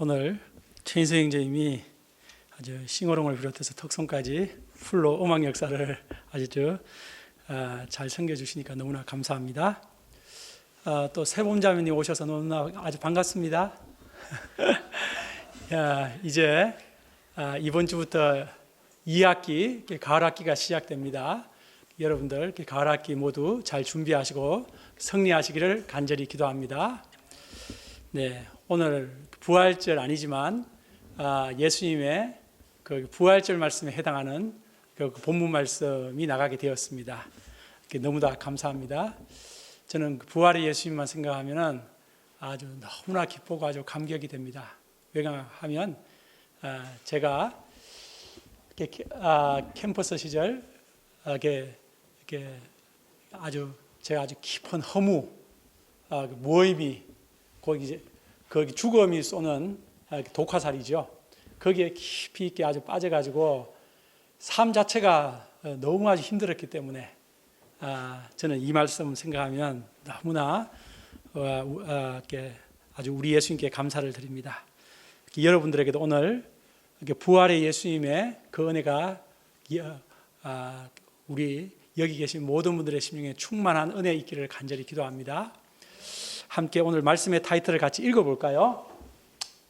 오늘 최인수 형제님이 아주 싱어롱을 비롯해서 턱송까지 풀로 음악 역사를 아주 잘 섬겨주시니까 너무나 감사합니다. 또 세범자매님 오셔서 너무나 아주 반갑습니다. 이제 이번 주부터 2학기, 가을 학기가 시작됩니다. 여러분들 가을 학기 모두 잘 준비하시고 승리하시기를 간절히 기도합니다. 네, 오늘 부활절 아니지만 예수님의 그 부활절 말씀에 해당하는 그 본문 말씀이 나가게 되었습니다. 너무나 감사합니다. 저는 부활의 예수님만 생각하면 아주 너무나 기쁘고 아주 감격이 됩니다. 왜냐하면 제가 캠퍼스 시절 제가 아주 깊은 허무, 모임이 거기 죽음이 쏘는 독화살이죠. 거기에 깊이 있게 아주 빠져가지고 삶 자체가 너무 아주 힘들었기 때문에 저는 이 말씀 생각하면 너무나 아주 우리 예수님께 감사를 드립니다. 여러분들에게도 오늘 부활의 예수님의 그 은혜가 우리 여기 계신 모든 분들의 심령에 충만한 은혜 있기를 간절히 기도합니다. 함께 오늘 말씀의 타이틀을 같이 읽어볼까요?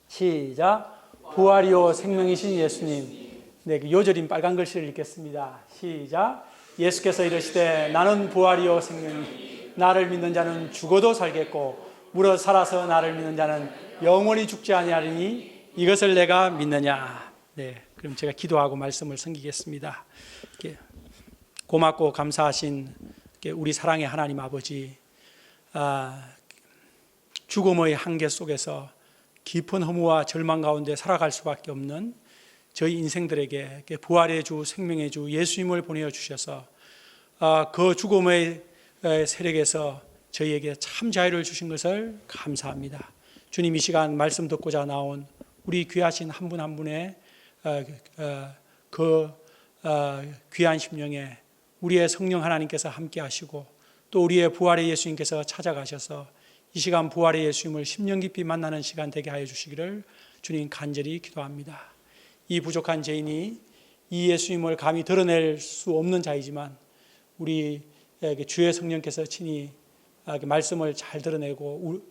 시작. 부활이요 생명이신 예수님. 네, 그 요절인 빨간 글씨를 읽겠습니다. 시작. 예수께서 이르시되 나는 부활이요 생명이 나를 믿는 자는 죽어도 살겠고 물어 살아서 나를 믿는 자는 영원히 죽지 아니하리니 이것을 내가 믿느냐. 네, 그럼 제가 기도하고 말씀을 섬기겠습니다. 고맙고 감사하신 우리 사랑의 하나님 아버지, 죽음의 한계 속에서 깊은 허무와 절망 가운데 살아갈 수밖에 없는 저희 인생들에게 부활의 주, 생명의 주 예수님을 보내어 주셔서 그 죽음의 세력에서 저희에게 참 자유를 주신 것을 감사합니다. 주님, 이 시간 말씀 듣고자 나온 우리 귀하신 한 분 한 분의 그 귀한 심령에 우리의 성령 하나님께서 함께 하시고 또 우리의 부활의 예수님께서 찾아가셔서 이 시간 부활의 예수님을 심령 깊이 만나는 시간 되게 하여 주시기를 주님 간절히 기도합니다. 이 부족한 죄인이 이 예수님을 감히 드러낼 수 없는 자이지만 우리 주의 성령께서 친히 말씀을 잘 드러내고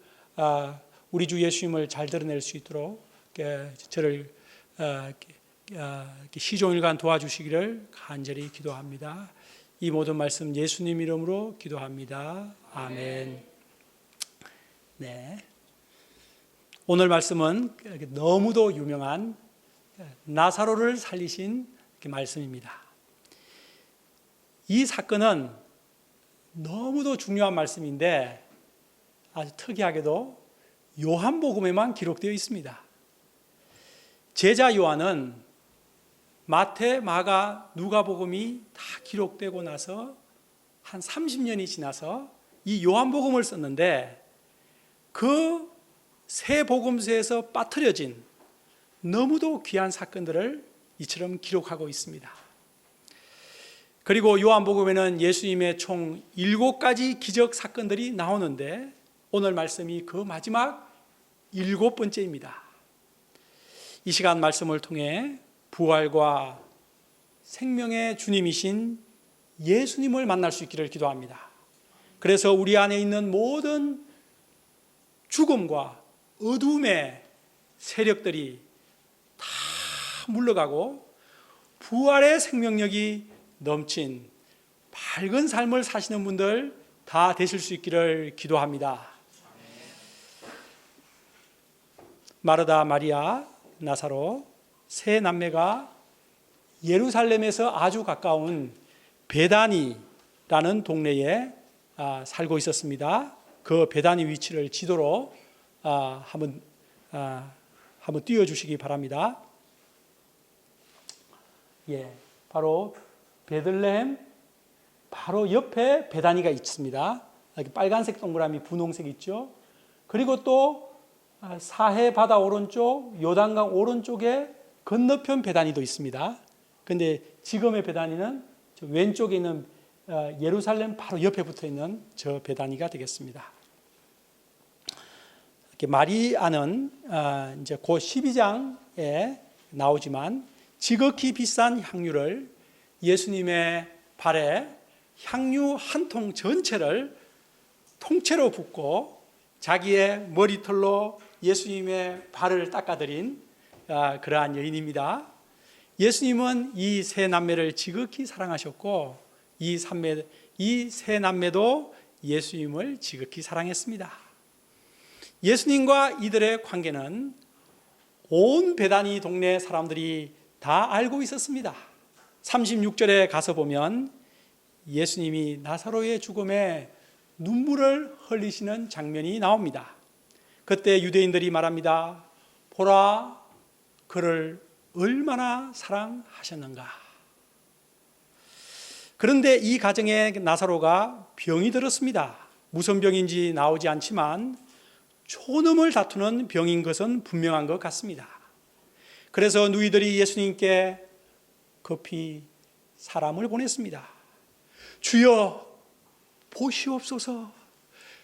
우리 주 예수님을 잘 드러낼 수 있도록 저를 시종일관 도와주시기를 간절히 기도합니다. 이 모든 말씀 예수님 이름으로 기도합니다. 아멘. 네. 오늘 말씀은 너무도 유명한 나사로를 살리신 말씀입니다. 이 사건은 너무도 중요한 말씀인데 아주 특이하게도 요한복음에만 기록되어 있습니다. 제자 요한은 마태, 마가, 누가복음이 다 기록되고 나서 한 30년이 지나서 이 요한복음을 썼는데 그 세 복음서에서 빠뜨려진 너무도 귀한 사건들을 이처럼 기록하고 있습니다. 그리고 요한복음에는 예수님의 총 7가지 기적 사건들이 나오는데 오늘 말씀이 그 마지막 7번째입니다. 이 시간 말씀을 통해 부활과 생명의 주님이신 예수님을 만날 수 있기를 기도합니다. 그래서 우리 안에 있는 모든 죽음과 어둠의 세력들이 다 물러가고 부활의 생명력이 넘친 밝은 삶을 사시는 분들 다 되실 수 있기를 기도합니다. 마르다, 마리아, 나사로 세 남매가 예루살렘에서 아주 가까운 베다니라는 동네에 살고 있었습니다. 그 베다니 위치를 지도로 한번 띄워주시기 바랍니다. 예, 바로 베들레헴 바로 옆에 베다니가 있습니다. 빨간색 동그라미 분홍색 있죠. 그리고 또 사해 바다 오른쪽, 요단강 오른쪽에 건너편 베다니도 있습니다. 그런데 지금의 베다니는 왼쪽에 있는 예루살렘 바로 옆에 붙어 있는 저 베다니가 되겠습니다. 이렇게 마리아는 이제 그 12장에 나오지만 지극히 비싼 향유를 예수님의 발에 향유 한 통 전체를 통째로 붓고 자기의 머리털로 예수님의 발을 닦아드린 그러한 여인입니다. 예수님은 이 세 남매를 지극히 사랑하셨고 이 세 남매도 예수님을 지극히 사랑했습니다. 예수님과 이들의 관계는 온 베다니 동네 사람들이 다 알고 있었습니다. 36절에 가서 보면 예수님이 나사로의 죽음에 눈물을 흘리시는 장면이 나옵니다. 그때 유대인들이 말합니다. 보라, 그를 얼마나 사랑하셨는가. 그런데 이 가정에 나사로가 병이 들었습니다. 무슨 병인지 나오지 않지만 촌음을 다투는 병인 것은 분명한 것 같습니다. 그래서 누이들이 예수님께 급히 사람을 보냈습니다. 주여, 보시옵소서,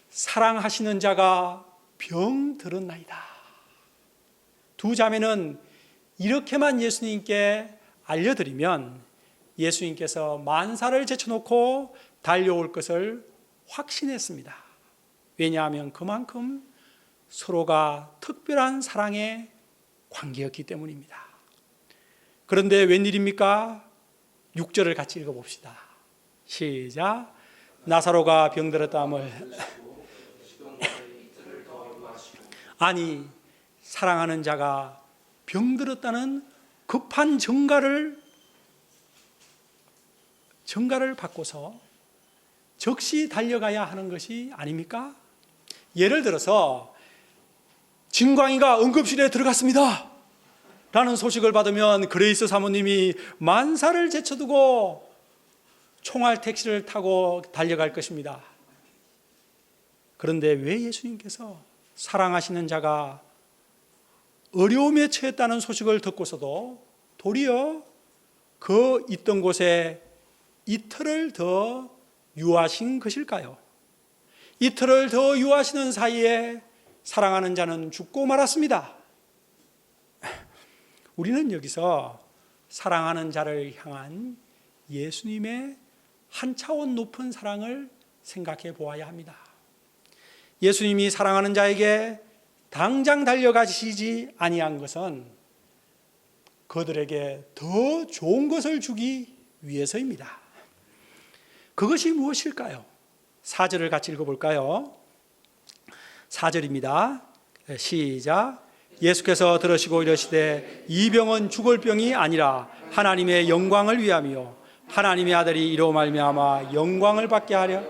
사랑하시는 자가 병 들었나이다. 두 자매는 이렇게만 예수님께 알려드리면 예수님께서 만사를 제쳐놓고 달려올 것을 확신했습니다. 왜냐하면 그만큼 서로가 특별한 사랑의 관계였기 때문입니다. 그런데 웬일입니까? 6절을 같이 읽어봅시다. 시작. 나사로가 병들었다함을 아니, 사랑하는 자가 병들었다는 급한 전가를 받고서 즉시 달려가야 하는 것이 아닙니까? 예를 들어서 진광이가 응급실에 들어갔습니다 라는 소식을 받으면 그레이스 사모님이 만사를 제쳐두고 총알 택시를 타고 달려갈 것입니다. 그런데 왜 예수님께서 사랑하시는 자가 어려움에 처했다는 소식을 듣고서도 도리어 그 있던 곳에 이틀을 더 유하신 것일까요? 이틀을 더 유하시는 사이에 사랑하는 자는 죽고 말았습니다. 우리는 여기서 사랑하는 자를 향한 예수님의 한 차원 높은 사랑을 생각해 보아야 합니다. 예수님이 사랑하는 자에게 당장 달려가시지 아니한 것은 그들에게 더 좋은 것을 주기 위해서입니다. 그것이 무엇일까요? 4절을 같이 읽어볼까요? 4절입니다. 시작. 예수께서 들으시고 이르시되 이 병은 죽을 병이 아니라 하나님의 영광을 위함이요 하나님의 아들이 이로 말미암아 영광을 받게 하려.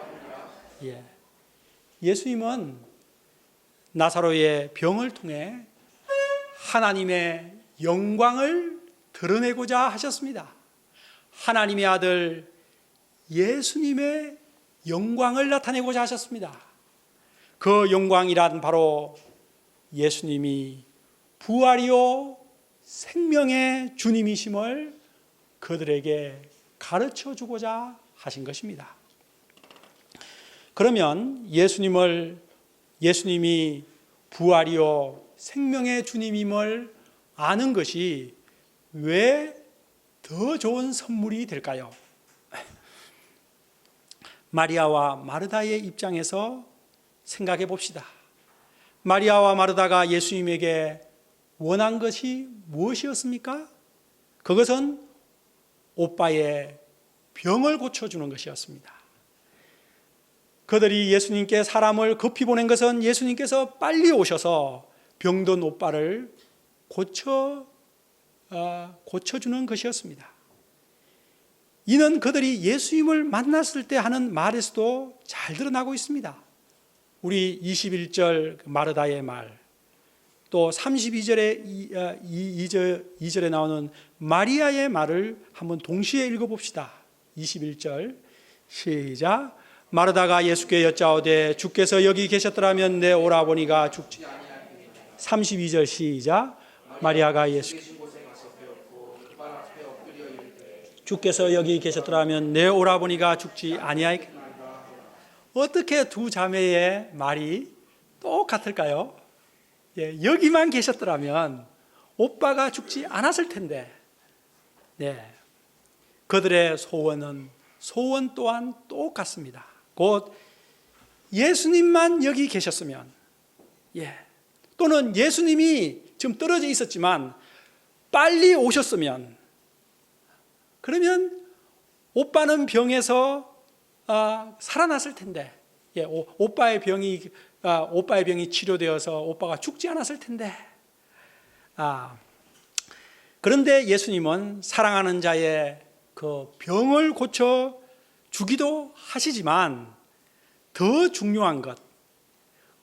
예수님은 나사로의 병을 통해 하나님의 영광을 드러내고자 하셨습니다. 하나님의 아들 예수님의 영광을 나타내고자 하셨습니다. 그 영광이란 바로 예수님이 부활이요 생명의 주님이심을 그들에게 가르쳐 주고자 하신 것입니다. 그러면 예수님이 부활이요 생명의 주님임을 아는 것이 왜 더 좋은 선물이 될까요? 마리아와 마르다의 입장에서 생각해 봅시다. 마리아와 마르다가 예수님에게 원한 것이 무엇이었습니까? 그것은 오빠의 병을 고쳐주는 것이었습니다. 그들이 예수님께 사람을 급히 보낸 것은 예수님께서 빨리 오셔서 병든 오빠를 고쳐주는 것이었습니다. 이는 그들이 예수님을 만났을 때 하는 말에서도 잘 드러나고 있습니다. 우리 21절 마르다의 말, 또 32절에 2절에 나오는 마리아의 말을 한번 동시에 읽어봅시다. 21절 시작. 마르다가 예수께 여짜오되 주께서 여기 계셨더라면 내 오라버니가 죽지. 32절 시작. 마리아가 주께서 여기 계셨더라면 내 오라버니가 죽지 아니하였겠나이다. 어떻게 두 자매의 말이 똑같을까요? 여기만 계셨더라면 오빠가 죽지 않았을 텐데, 그들의 소원 또한 똑같습니다. 곧 예수님만 여기 계셨으면, 또는 예수님이 지금 떨어져 있었지만 빨리 오셨으면, 그러면 오빠는 병에서 살아났을 텐데, 오빠의 병이 치료되어서 오빠가 죽지 않았을 텐데, 그런데 예수님은 사랑하는 자의 그 병을 고쳐 주기도 하시지만 더 중요한 것,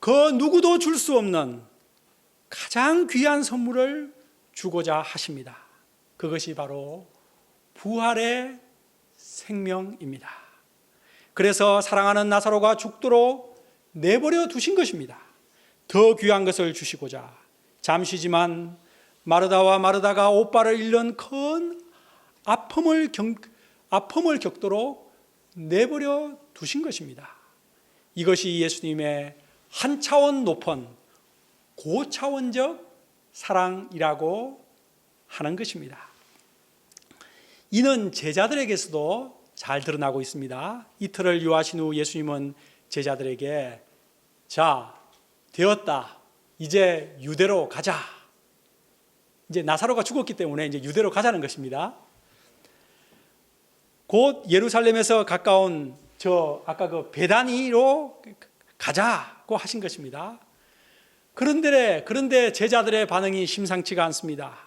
그 누구도 줄 수 없는 가장 귀한 선물을 주고자 하십니다. 그것이 바로 부활의 생명입니다. 그래서 사랑하는 나사로가 죽도록 내버려 두신 것입니다. 더 귀한 것을 주시고자 잠시지만 마르다와 마르다가 오빠를 잃는 큰 아픔을 겪도록 내버려 두신 것입니다. 이것이 예수님의 한 차원 높은 고차원적 사랑이라고 하는 것입니다. 이는 제자들에게서도 잘 드러나고 있습니다. 이틀을 유하신 후 예수님은 제자들에게 자, 되었다. 이제 유대로 가자. 이제 나사로가 죽었기 때문에 이제 유대로 가자는 것입니다. 곧 예루살렘에서 가까운 아까 그 베다니로 가자고 하신 것입니다. 그런데 제자들의 반응이 심상치가 않습니다.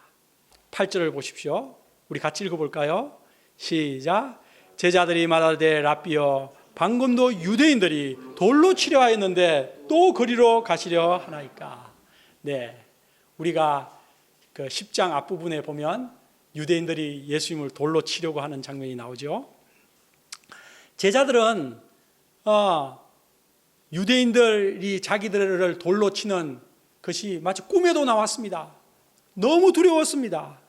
8절을 보십시오. 우리 같이 읽어볼까요? 시작. 제자들이 말하되 랍비여, 방금도 유대인들이 돌로 치려 하였는데 또 거리로 가시려 하나이까. 우리가 그 10장 앞부분에 보면 유대인들이 예수님을 돌로 치려고 하는 장면이 나오죠. 제자들은 유대인들이 자기들을 돌로 치는 것이 마치 꿈에도 나왔습니다. 너무 두려웠습니다.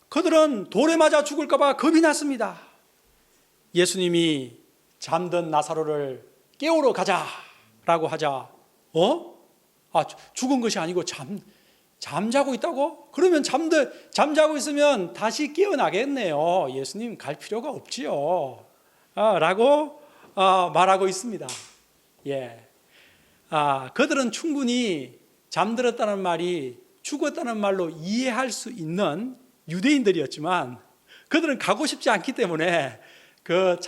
그들은 돌에 맞아 죽을까 봐 겁이 났습니다. 예수님이 잠든 나사로를 깨우러 가자라고 하자, 죽은 것이 아니고 잠자고 있다고? 그러면 잠자고 있으면 다시 깨어나겠네요. 예수님 갈 필요가 없지요. 라고 말하고 있습니다. 그들은 충분히 잠들었다는 말이 죽었다는 말로 이해할 수 있는 유대인들이었지만 그들은 가고 싶지 않기 때문에 그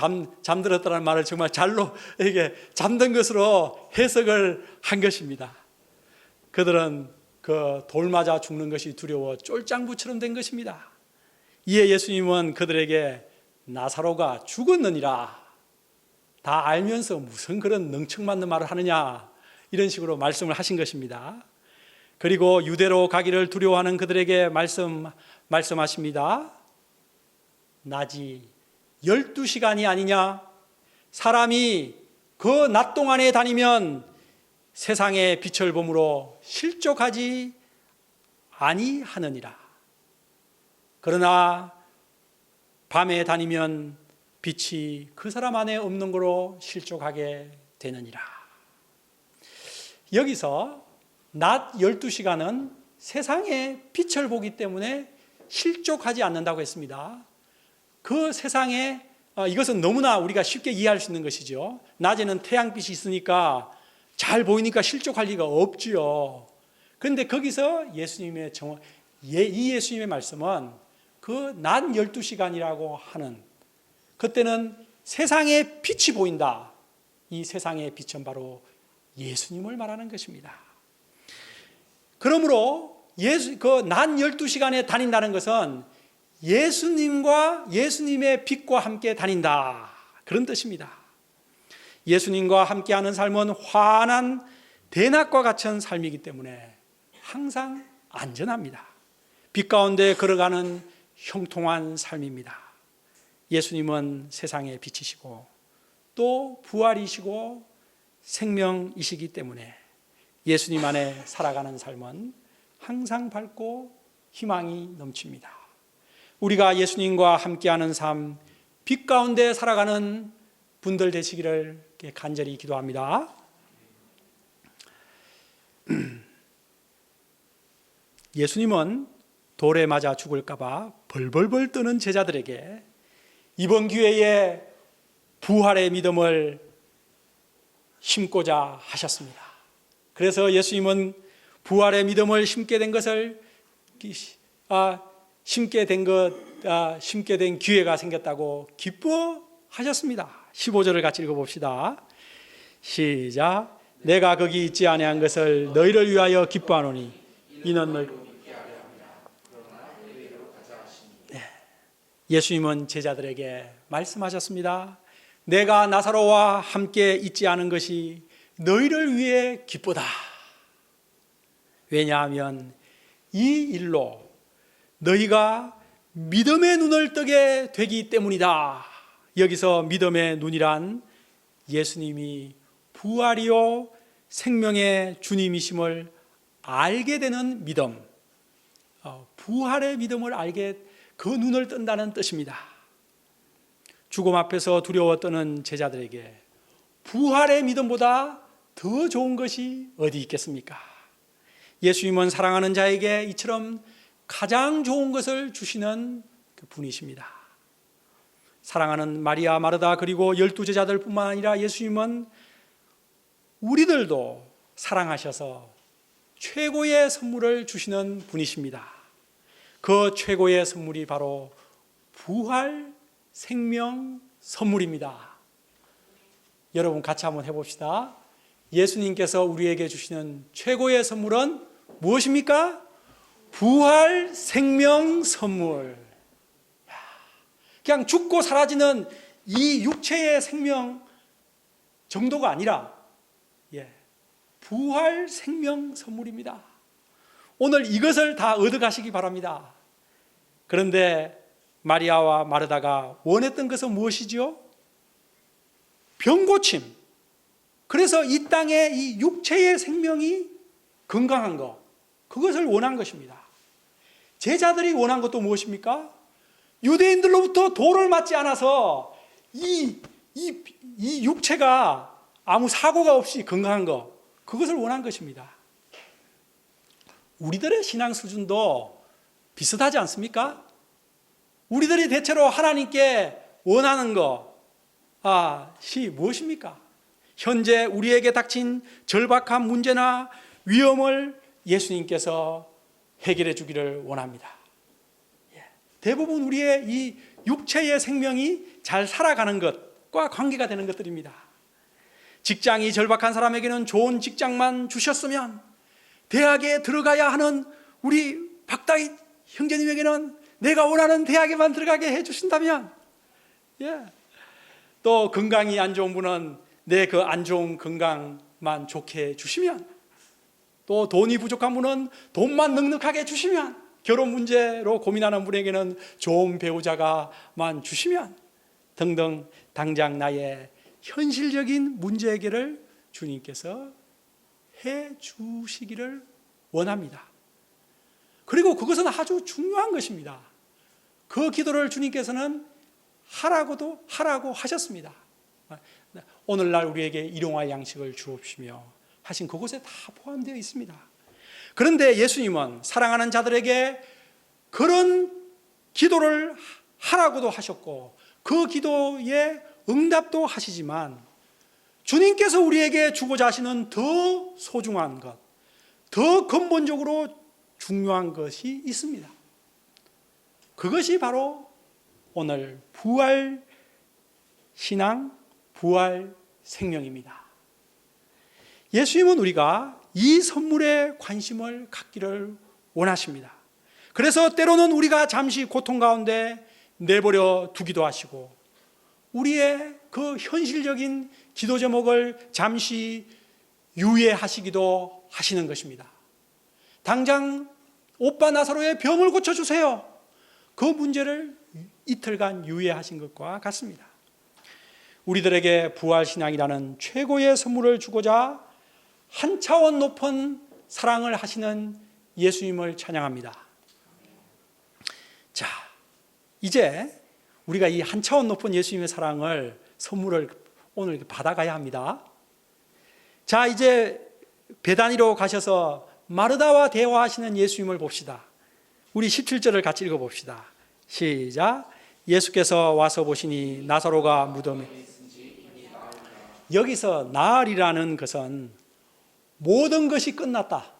잠들었다는 말을 정말 잘로 이게 잠든 것으로 해석을 한 것입니다. 그들은 그 돌 맞아 죽는 것이 두려워 쫄장부처럼 된 것입니다. 이에 예수님은 그들에게 나사로가 죽었느니라 다 알면서 무슨 그런 능청맞는 말을 하느냐, 이런 식으로 말씀을 하신 것입니다. 그리고 유대로 가기를 두려워하는 그들에게 말씀하십니다. 낮이 12시간이 아니냐? 사람이 그 낮 동안에 다니면 세상의 빛을 보므로 실족하지 아니하느니라. 그러나 밤에 다니면 빛이 그 사람 안에 없는 거로 실족하게 되느니라. 여기서 낮 12시간은 세상의 빛을 보기 때문에 실족하지 않는다고 했습니다. 그 세상에 이것은 너무나 우리가 쉽게 이해할 수 있는 것이죠. 낮에는 태양빛이 있으니까 잘 보이니까 실족할 리가 없지요. 그런데 거기서 이 예수님의 말씀은 그 낮 12시간이라고 하는, 그때는 세상의 빛이 보인다. 이 세상의 빛은 바로 예수님을 말하는 것입니다. 그러므로 그 낮 12시간에 다닌다는 것은 예수님과 예수님의 빛과 함께 다닌다, 그런 뜻입니다. 예수님과 함께하는 삶은 환한 대낮과 같은 삶이기 때문에 항상 안전합니다. 빛 가운데 걸어가는 형통한 삶입니다. 예수님은 세상의 빛이시고 또 부활이시고 생명이시기 때문에 예수님 안에 살아가는 삶은 항상 밝고 희망이 넘칩니다. 우리가 예수님과 함께하는 삶, 빛 가운데 살아가는 분들 되시기를 간절히 기도합니다. 예수님은 돌에 맞아 죽을까봐 벌벌벌 떠는 제자들에게 이번 기회에 부활의 믿음을 심고자 하셨습니다. 그래서 예수님은 부활의 믿음을 심게 된 것을 심게 된 기회가 생겼다고 기뻐하셨습니다. 15절을 같이 읽어봅시다. 시작. 내가 거기 있지 아니한 것을 너희를 위하여 기뻐하노니 이는 너희. 예수님은 제자들에게 말씀하셨습니다. 내가 나사로와 함께 있지 않은 것이 너희를 위해 기쁘다. 왜냐하면 이 일로 너희가 믿음의 눈을 뜨게 되기 때문이다. 여기서 믿음의 눈이란 예수님이 부활이요 생명의 주님이심을 알게 되는 믿음, 부활의 믿음을 알게 그 눈을 뜬다는 뜻입니다. 죽음 앞에서 두려워 떠는 제자들에게 부활의 믿음보다 더 좋은 것이 어디 있겠습니까? 예수님은 사랑하는 자에게 이처럼 가장 좋은 것을 주시는 그 분이십니다. 사랑하는 마리아, 마르다 그리고 12제자들 뿐만 아니라 예수님은 우리들도 사랑하셔서 최고의 선물을 주시는 분이십니다. 그 최고의 선물이 바로 부활 생명 선물입니다. 여러분 같이 한번 해봅시다. 예수님께서 우리에게 주시는 최고의 선물은 무엇입니까? 부활 생명 선물. 그냥 죽고 사라지는 이 육체의 생명 정도가 아니라 부활 생명 선물입니다. 오늘 이것을 다 얻어가시기 바랍니다. 그런데 마리아와 마르다가 원했던 것은 무엇이지요? 병고침. 그래서 이 땅에 이 육체의 생명이 건강한 것, 그것을 원한 것입니다. 제자들이 원한 것도 무엇입니까? 유대인들로부터 돌을 맞지 않아서 이 육체가 아무 사고가 없이 건강한 것, 그것을 원한 것입니다. 우리들의 신앙 수준도 비슷하지 않습니까? 우리들이 대체로 하나님께 원하는 것이 무엇입니까? 현재 우리에게 닥친 절박한 문제나 위험을 예수님께서 해결해 주기를 원합니다. 대부분 우리의 이 육체의 생명이 잘 살아가는 것과 관계가 되는 것들입니다. 직장이 절박한 사람에게는 좋은 직장만 주셨으면, 대학에 들어가야 하는 우리 박다희 형제님에게는 내가 원하는 대학에만 들어가게 해주신다면, 또 건강이 안 좋은 분은 내 그 안 좋은 건강만 좋게 해주시면, 또 돈이 부족한 분은 돈만 넉넉하게 해주시면, 결혼 문제로 고민하는 분에게는 좋은 배우자가만 주시면 등등, 당장 나의 현실적인 문제 해결을 주님께서 해 주시기를 원합니다. 그리고 그것은 아주 중요한 것입니다. 그 기도를 주님께서는 하라고 하셨습니다. 오늘날 우리에게 일용할 양식을 주옵시며 하신 그곳에 다 포함되어 있습니다. 그런데 예수님은 사랑하는 자들에게 그런 기도를 하라고도 하셨고 그 기도에 응답도 하시지만, 주님께서 우리에게 주고자 하시는 더 소중한 것, 더 근본적으로 중요한 것이 있습니다. 그것이 바로 오늘 부활 신앙, 부활 생명입니다. 예수님은 우리가 이 선물에 관심을 갖기를 원하십니다. 그래서 때로는 우리가 잠시 고통 가운데 내버려 두기도 하시고, 우리의 그 현실적인 기도 제목을 잠시 유예하시기도 하시는 것입니다. 당장 오빠 나사로의 병을 고쳐주세요. 그 문제를 이틀간 유예하신 것과 같습니다. 우리들에게 부활신앙이라는 최고의 선물을 주고자 한 차원 높은 사랑을 하시는 예수님을 찬양합니다. 자, 이제 우리가 이 한 차원 높은 예수님의 사랑을, 선물을 오늘 받아가야 합니다. 자, 이제 베다니로 가셔서 마르다와 대화하시는 예수님을 봅시다. 우리 17절을 같이 읽어봅시다. 시작. 예수께서 와서 보시니 나사로가 무덤에, 여기서 나으리라는 것은 모든 것이 끝났다.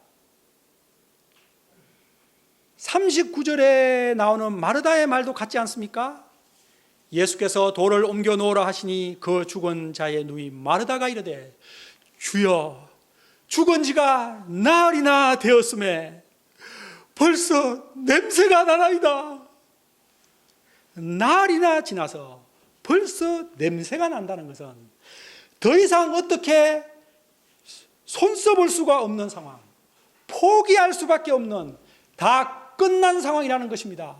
39절에 나오는 마르다의 말도 같지 않습니까? 예수께서 돌을 옮겨 놓으라 하시니 그 죽은 자의 누이 마르다가 이르되 주여 죽은 지가 나흘이나 되었음에 벌써 냄새가 나나이다. 나흘이나 지나서 벌써 냄새가 난다는 것은 더 이상 어떻게 손써볼 수가 없는 상황, 포기할 수밖에 없는 다 끝난 상황이라는 것입니다.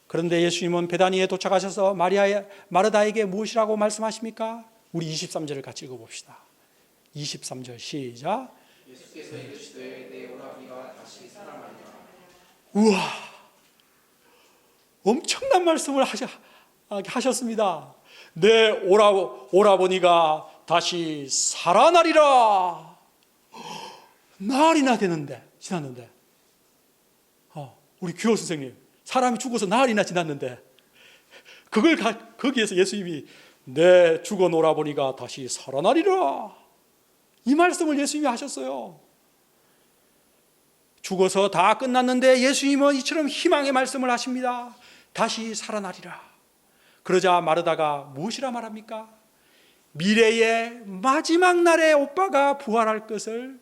그런데 예수님은 베다니에 도착하셔서 마르다에게 무엇이라고 말씀하십니까? 우리 23절을 같이 읽어봅시다. 23절 시작. 예수께서 이르시되 내 오라비가 다시 살아나리라. 우와, 엄청난 말씀을 하셨습니다. 내 오라버니가 다시 살아나리라. 나흘이나 지났는데 우리 규호 선생님, 사람이 죽어서 나흘이나 지났는데 그걸 거기에서 예수님이 내 죽어 오라버니가 다시 살아나리라, 이 말씀을 예수님이 하셨어요. 죽어서 다 끝났는데 예수님은 이처럼 희망의 말씀을 하십니다. 다시 살아나리라. 그러자 마르다가 무엇이라 말합니까? 미래의 마지막 날에 오빠가 부활할 것을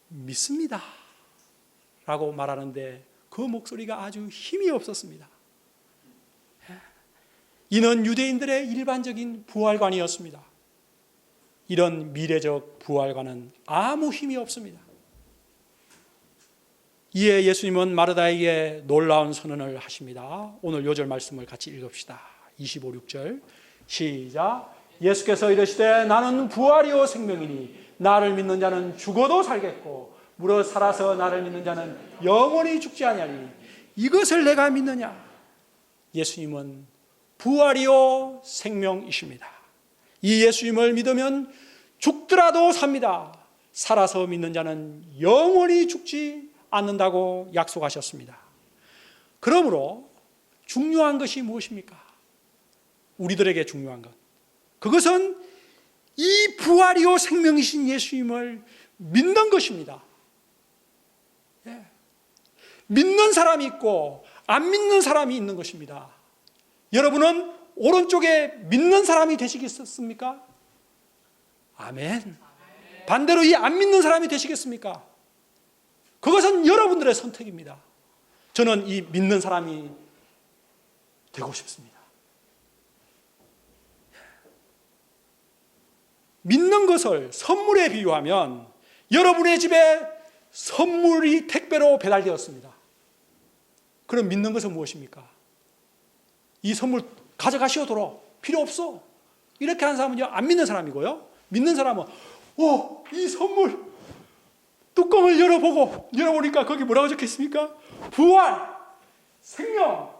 믿습니다 라고 말하는데 그 목소리가 아주 힘이 없었습니다. 이는 유대인들의 일반적인 부활관이었습니다. 이런 미래적 부활관은 아무 힘이 없습니다. 이에 예수님은 마르다에게 놀라운 선언을 하십니다. 오늘 요절 말씀을 같이 읽읍시다. 25, 6절 시작. 예수께서 이르시되 나는 부활이요 생명이니 나를 믿는 자는 죽어도 살겠고 무릇 살아서 나를 믿는 자는 영원히 죽지 아니하리니 이것을 내가 믿느냐? 예수님은 부활이요 생명이십니다. 이 예수님을 믿으면 죽더라도 삽니다. 살아서 믿는 자는 영원히 죽지 않는다고 약속하셨습니다. 그러므로 중요한 것이 무엇입니까? 우리들에게 중요한 것, 그것은 이 부활이요 생명이신 예수님을 믿는 것입니다. 믿는 사람이 있고 안 믿는 사람이 있는 것입니다. 여러분은 오른쪽에 믿는 사람이 되시겠습니까? 아멘. 반대로 이 안 믿는 사람이 되시겠습니까? 그것은 여러분들의 선택입니다. 저는 이 믿는 사람이 되고 싶습니다. 믿는 것을 선물에 비유하면 여러분의 집에 선물이 택배로 배달되었습니다. 그럼 믿는 것은 무엇입니까? 이 선물 가져가시오도록, 필요 없어, 이렇게 하는 사람은요 안 믿는 사람이고요, 믿는 사람은 이 선물 뚜껑을 열어보니까 거기 뭐라고 적혀있습니까? 부활, 생명,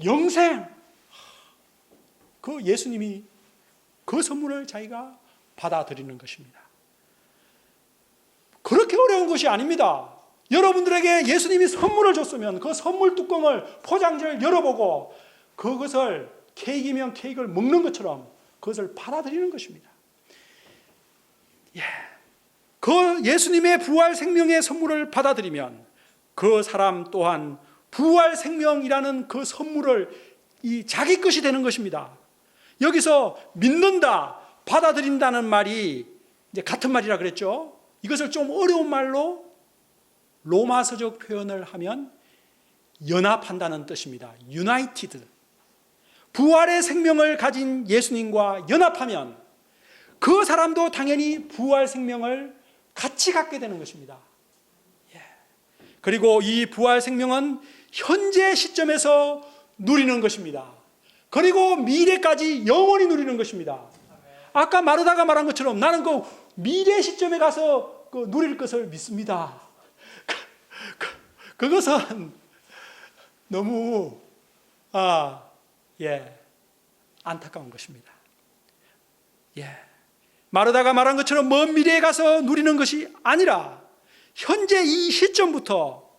영생. 그 예수님이 그 선물을 자기가 받아들이는 것입니다. 그렇게 어려운 것이 아닙니다. 여러분들에게 예수님이 선물을 줬으면 그 선물 뚜껑을, 포장지를 열어보고 그것을 케이크면 케이크를 먹는 것처럼 그것을 받아들이는 것입니다. 그 예수님의 부활 생명의 선물을 받아들이면 그 사람 또한 부활 생명이라는 그 선물을 자기 것이 되는 것입니다. 여기서 믿는다, 받아들인다는 말이 이제 같은 말이라 그랬죠. 이것을 좀 어려운 말로 로마서적 표현을 하면 연합한다는 뜻입니다. United. 부활의 생명을 가진 예수님과 연합하면 그 사람도 당연히 부활 생명을 같이 갖게 되는 것입니다. 그리고 이 부활 생명은 현재 시점에서 누리는 것입니다. 그리고 미래까지 영원히 누리는 것입니다. 아까 마르다가 말한 것처럼 나는 그 미래 시점에 가서 그 누릴 것을 믿습니다. 그것은 너무 안타까운 것입니다. 마르다가 말한 것처럼 먼 미래에 가서 누리는 것이 아니라 현재 이 시점부터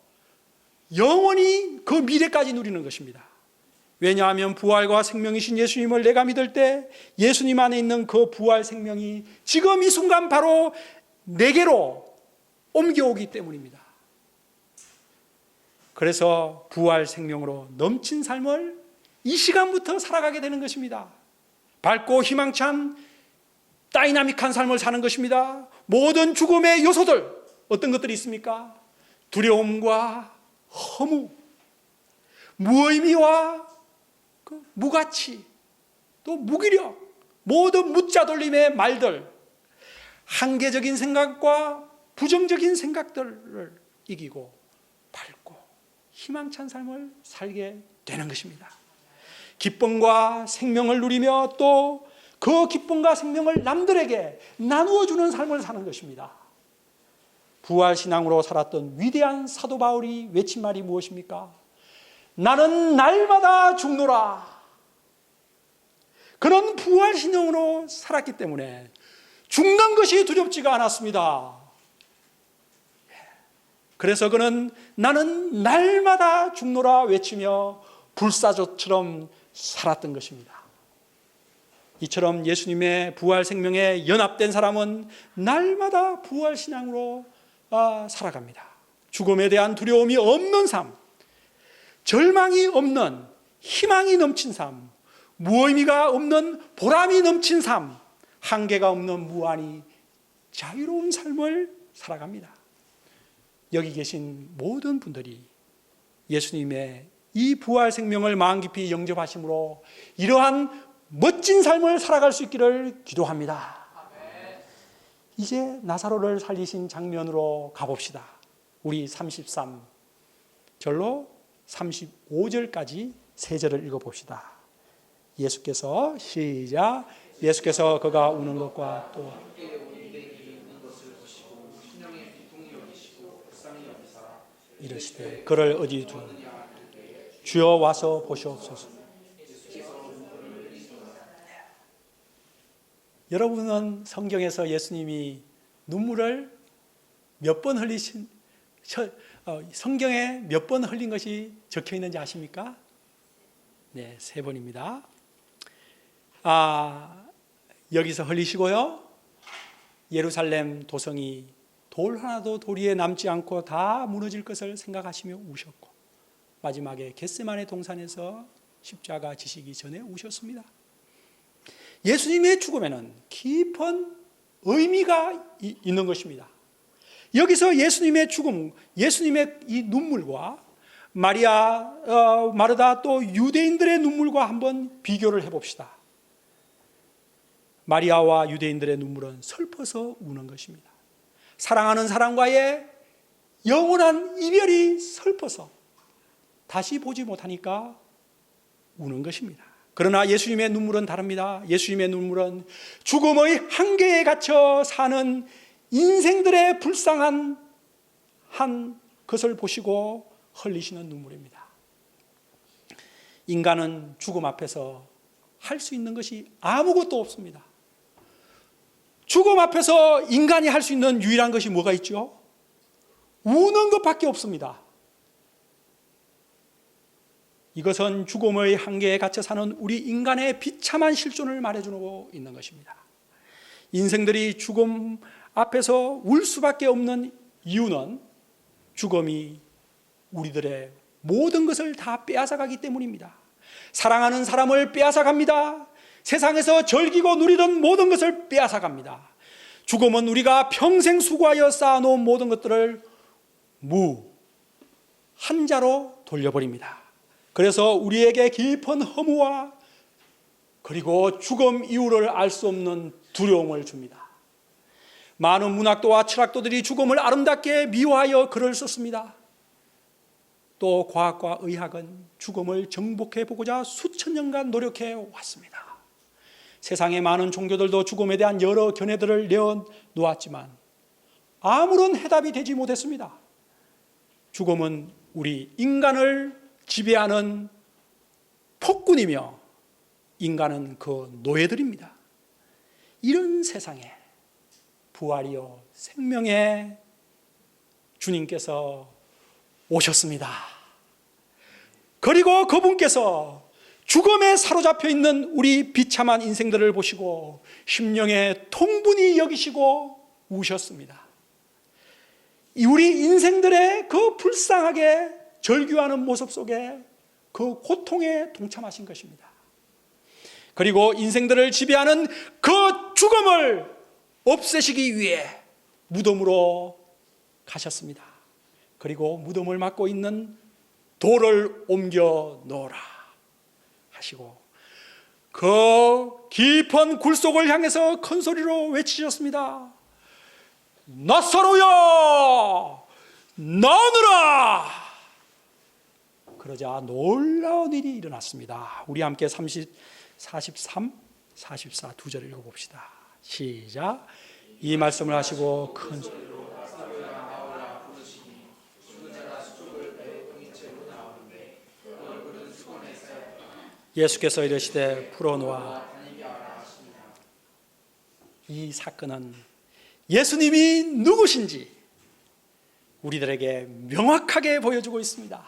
영원히 그 미래까지 누리는 것입니다. 왜냐하면 부활과 생명이신 예수님을 내가 믿을 때 예수님 안에 있는 그 부활 생명이 지금 이 순간 바로 내게로 옮겨오기 때문입니다. 그래서 부활 생명으로 넘친 삶을 이 시간부터 살아가게 되는 것입니다. 밝고 희망찬 다이나믹한 삶을 사는 것입니다. 모든 죽음의 요소들 어떤 것들이 있습니까? 두려움과 허무, 무의미와 무가치, 또 무기력, 모든 묻자 돌림의 말들, 한계적인 생각과 부정적인 생각들을 이기고 밝고 희망찬 삶을 살게 되는 것입니다. 기쁨과 생명을 누리며 또 그 기쁨과 생명을 남들에게 나누어 주는 삶을 사는 것입니다. 부활신앙으로 살았던 위대한 사도 바울이 외친 말이 무엇입니까? 나는 날마다 죽노라. 그런 부활신앙으로 살았기 때문에 죽는 것이 두렵지가 않았습니다. 그래서 그는 나는 날마다 죽노라 외치며 불사조처럼 살았던 것입니다. 이처럼 예수님의 부활 생명에 연합된 사람은 날마다 부활신앙으로 살아갑니다. 죽음에 대한 두려움이 없는 삶, 절망이 없는 희망이 넘친 삶, 무의미가 없는 보람이 넘친 삶, 한계가 없는 무한히 자유로운 삶을 살아갑니다. 여기 계신 모든 분들이 예수님의 이 부활 생명을 마음 깊이 영접하심으로 이러한 멋진 삶을 살아갈 수 있기를 기도합니다. 이제 나사로를 살리신 장면으로 가봅시다. 우리 33절로 35절까지 세 절을 읽어봅시다. 예수께서 시작. 예수께서 그가 우는 것과 또 이르시되 그를 어디 두느냐. 주여 와서 보시옵소서. 여러분은 성경에서 예수님이 눈물을 몇 번 흘리신 성경에 몇 번 흘린 것이 적혀 있는지 아십니까? 네, 3번입니다. 여기서 흘리시고요. 예루살렘 도성이 돌 하나도 돌 위에 남지 않고 다 무너질 것을 생각하시며 우셨고 마지막에 겟세마네 동산에서 십자가 지시기 전에 우셨습니다. 예수님의 죽음에는 깊은 의미가 있는 것입니다. 여기서 예수님의 죽음, 예수님의 이 눈물과 마르다 또 유대인들의 눈물과 한번 비교를 해봅시다. 마리아와 유대인들의 눈물은 슬퍼서 우는 것입니다. 사랑하는 사람과의 영원한 이별이 슬퍼서 다시 보지 못하니까 우는 것입니다. 그러나 예수님의 눈물은 다릅니다. 예수님의 눈물은 죽음의 한계에 갇혀 사는 인생들의 불쌍한 것을 보시고 흘리시는 눈물입니다. 인간은 죽음 앞에서 할 수 있는 것이 아무것도 없습니다. 죽음 앞에서 인간이 할 수 있는 유일한 것이 뭐가 있죠? 우는 것밖에 없습니다. 이것은 죽음의 한계에 갇혀 사는 우리 인간의 비참한 실존을 말해주고 있는 것입니다. 인생들이 죽음 앞에서 울 수밖에 없는 이유는 죽음이 우리들의 모든 것을 다 빼앗아가기 때문입니다. 사랑하는 사람을 빼앗아갑니다. 세상에서 즐기고 누리던 모든 것을 빼앗아갑니다. 죽음은 우리가 평생 수고하여 쌓아놓은 모든 것들을 한자로 돌려버립니다. 그래서 우리에게 깊은 허무와 그리고 죽음 이유를 알 수 없는 두려움을 줍니다. 많은 문학도와 철학도들이 죽음을 아름답게 미화하여 글을 썼습니다. 또 과학과 의학은 죽음을 정복해 보고자 수천 년간 노력해 왔습니다. 세상의 많은 종교들도 죽음에 대한 여러 견해들을 내어놓았지만 아무런 해답이 되지 못했습니다. 죽음은 우리 인간을 지배하는 폭군이며 인간은 그 노예들입니다. 이런 세상에 부활이요 생명의 주님께서 오셨습니다. 그리고 그분께서 죽음에 사로잡혀 있는 우리 비참한 인생들을 보시고 심령에 통분히 여기시고 우셨습니다. 우리 인생들의 그 불쌍하게 절규하는 모습 속에 그 고통에 동참하신 것입니다. 그리고 인생들을 지배하는 그 죽음을 없애시기 위해 무덤으로 가셨습니다. 그리고 무덤을 막고 있는 돌을 옮겨 놓으라 하시고 그 깊은 굴속을 향해서 큰 소리로 외치셨습니다. 나사로야 나오너라. 그러자 놀라운 일이 일어났습니다. 우리 함께 43, 44 두 절을 읽어봅시다. 시작. 이 말씀을 하시고 큰 소리로 예수께서 이르시되 풀어놓아. 이 사건은 예수님이 누구신지 우리들에게 명확하게 보여주고 있습니다.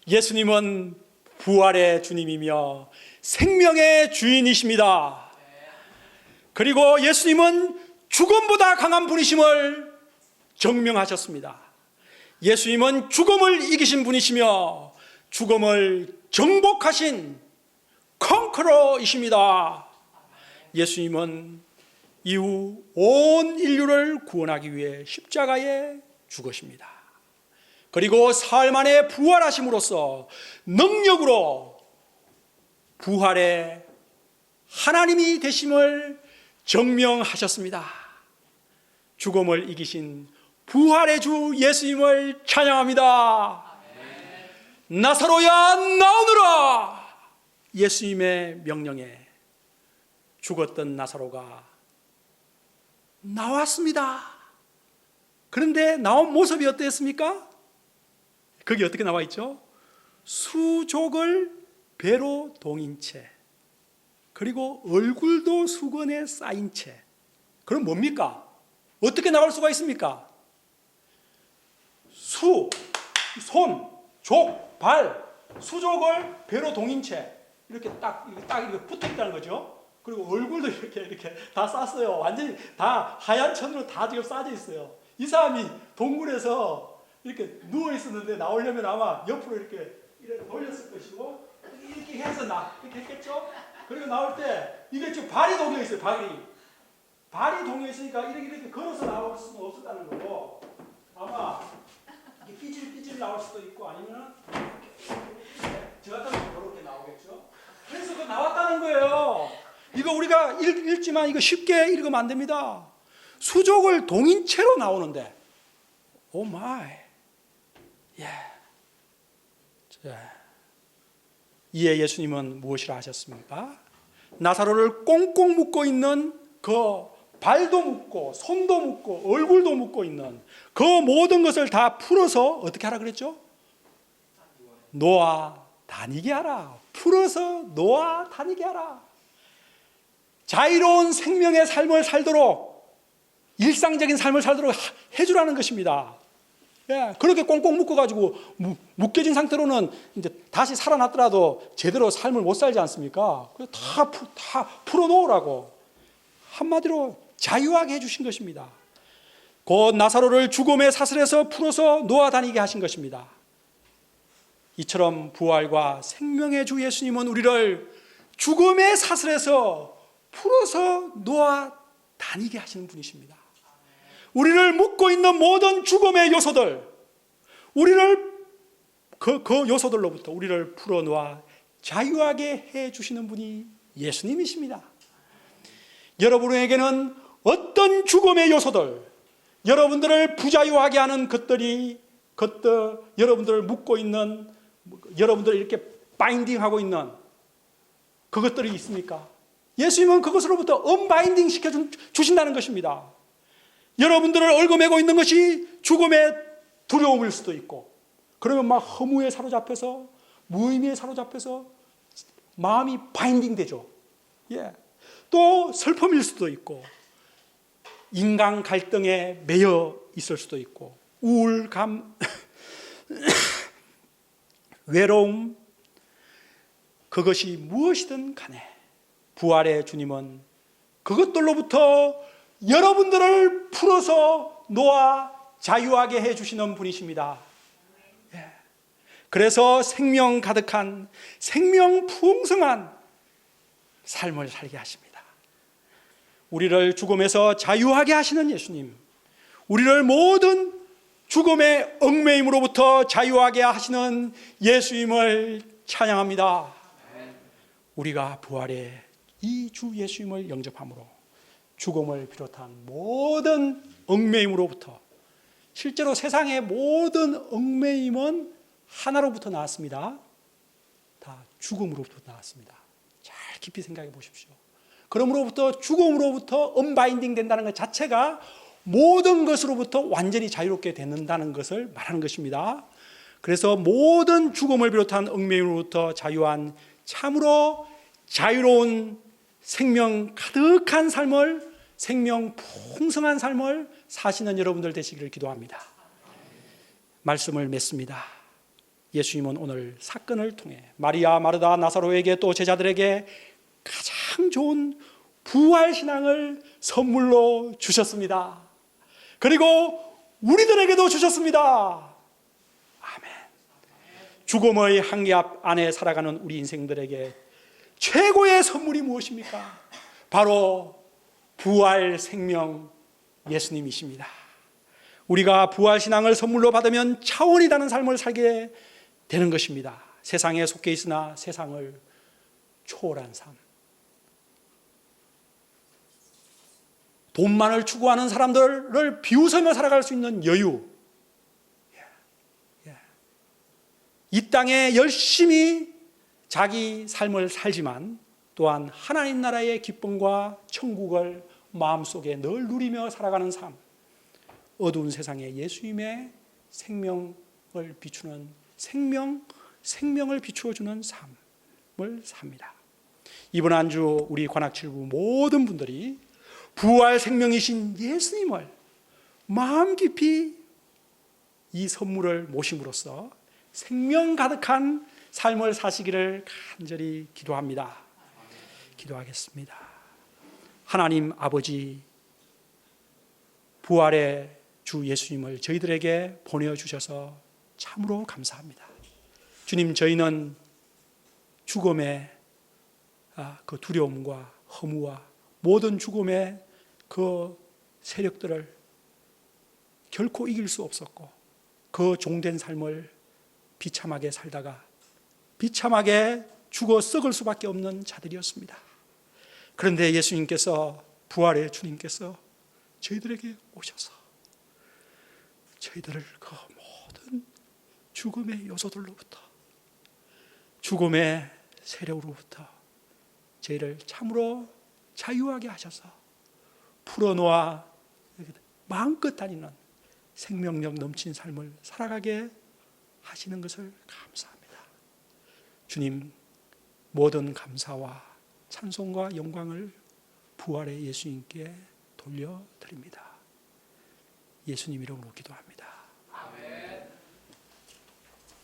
예수님은 부활의 주님이며 생명의 주인이십니다. 그리고 예수님은 죽음보다 강한 분이심을 증명하셨습니다. 예수님은 죽음을 이기신 분이시며 죽음을 정복하신 컨커러이십니다. 예수님은 이후 온 인류를 구원하기 위해 십자가에 죽으십니다. 그리고 사흘 만에 부활하심으로써 능력으로 부활의 하나님이 되심을 증명하셨습니다. 죽음을 이기신 부활의 주 예수님을 찬양합니다. 나사로야 나오너라. 예수님의 명령에 죽었던 나사로가 나왔습니다. 그런데 나온 모습이 어땠습니까? 거기 어떻게 나와 있죠? 수족을 배로 동인 채, 그리고 얼굴도 수건에 쌓인 채. 그럼 뭡니까? 어떻게 나올 수가 있습니까? 손, 족, 발, 수족을 배로 동인 채 이렇게 딱 이렇게 붙어 있다는 거죠. 그리고 얼굴도 이렇게 다 쌌어요. 완전히 다 하얀 천으로 다 지금 싸져 있어요. 이 사람이 동굴에서 이렇게 누워 있었는데 나오려면 아마 옆으로 이렇게 돌렸을 것이고 이렇게 해서 이렇게 했겠죠. 그리고 나올 때 이게 지금 발이 동여 있어요. 발이 동여 있으니까 이렇게 걸어서 나올 수는 없었다는 거고, 아마 이렇게 삐질 나올 수도 있고 아니면 저 같은 경우 이렇게 나오겠죠. 그래서 그 나왔다는 거예요. 이거 우리가 읽지만 이거 쉽게 읽으면 안 됩니다. 수족을 동인 채로 나오는데, 오 마이, 예. 이에 예수님은 무엇이라 하셨습니까? 나사로를 꽁꽁 묶고 있는 그 발도 묶고 손도 묶고 얼굴도 묶고 있는 그 모든 것을 다 풀어서 어떻게 하라 그랬죠? 놓아 다니게 하라. 풀어서 놓아 다니게 하라. 자유로운 생명의 삶을 살도록, 일상적인 삶을 살도록 해주라는 것입니다. 예, 그렇게 꽁꽁 묶어가지고 묶여진 상태로는 이제 다시 살아났더라도 제대로 삶을 못 살지 않습니까? 그래서 다 풀어놓으라고, 한마디로 자유하게 해주신 것입니다. 곧 나사로를 죽음의 사슬에서 풀어서 놓아다니게 하신 것입니다. 이처럼 부활과 생명의 주 예수님은 우리를 죽음의 사슬에서 풀어서 놓아다니게 하시는 분이십니다. 우리를 묶고 있는 모든 죽음의 요소들, 우리를 그 요소들로부터 우리를 풀어놓아 자유하게 해주시는 분이 예수님이십니다. 여러분에게는 어떤 죽음의 요소들, 여러분들을 부자유하게 하는 것들, 여러분들을 묶고 있는, 여러분들을 이렇게 바인딩하고 있는 그것들이 있습니까? 예수님은 그것으로부터 언바인딩 시켜주신다는 것입니다. 여러분들을 얽어매고 있는 것이 죽음의 두려움일 수도 있고, 그러면 막 허무에 사로잡혀서, 무의미에 사로잡혀서 마음이 바인딩 되죠. 예. 또 슬픔일 수도 있고, 인간 갈등에 매여 있을 수도 있고 우울감, 외로움, 그것이 무엇이든 간에 부활의 주님은 그것들로부터 여러분들을 풀어서 놓아 자유하게 해주시는 분이십니다. 그래서 생명 가득한, 생명 풍성한 삶을 살게 하십니다. 우리를 죽음에서 자유하게 하시는 예수님, 우리를 모든 죽음의 얽매임으로부터 자유하게 하시는 예수님을 찬양합니다. 우리가 부활의 이 주 예수님을 영접함으로 죽음을 비롯한 모든 얽매임으로부터, 실제로 세상의 모든 얽매임은 하나로부터 나왔습니다. 다 죽음으로부터 나왔습니다. 잘 깊이 생각해 보십시오. 그러므로부터 죽음으로부터 언바인딩 된다는 것 자체가 모든 것으로부터 완전히 자유롭게 된다는 것을 말하는 것입니다. 그래서 모든 죽음을 비롯한 얽매임으로부터 자유한 참으로 자유로운 생명 가득한 삶을, 생명 풍성한 삶을 사시는 여러분들 되시기를 기도합니다. 말씀을 맺습니다. 예수님은 오늘 사건을 통해 마리아, 마르다, 나사로에게 또 제자들에게 가장 좋은 부활신앙을 선물로 주셨습니다. 그리고 우리들에게도 주셨습니다. 아멘. 죽음의 한계압 안에 살아가는 우리 인생들에게 최고의 선물이 무엇입니까? 바로 부활 생명 예수님이십니다. 우리가 부활신앙을 선물로 받으면 차원이 다른 삶을 살게 되는 것입니다. 세상에 속해 있으나 세상을 초월한 삶. 돈만을 추구하는 사람들을 비웃으며 살아갈 수 있는 여유. 이 땅에 열심히 자기 삶을 살지만 또한 하나님 나라의 기쁨과 천국을 마음속에 늘 누리며 살아가는 삶. 어두운 세상에 예수님의 생명을 비추는 생명을 비추어주는 삶을 삽니다. 이번 한 주 우리 관악칠구 모든 분들이 부활 생명이신 예수님을 마음 깊이 이 선물을 모심으로써 생명 가득한 삶을 사시기를 간절히 기도합니다. 기도하겠습니다. 하나님 아버지, 부활의 주 예수님을 저희들에게 보내주셔서 참으로 감사합니다. 주님, 저희는 죽음의 그 두려움과 허무와 모든 죽음의 그 세력들을 결코 이길 수 없었고 그 종된 삶을 비참하게 살다가 비참하게 죽어 썩을 수밖에 없는 자들이었습니다. 그런데 예수님께서, 부활의 주님께서 저희들에게 오셔서 저희들을 그 모든 죽음의 요소들로부터, 죽음의 세력으로부터 저희를 참으로 자유하게 하셔서 풀어놓아 마음껏 다니는 생명력 넘친 삶을 살아가게 하시는 것을 감사합니다. 주님, 모든 감사와 찬송과 영광을 부활의 예수님께 돌려드립니다. 예수님 이름으로 기도합니다.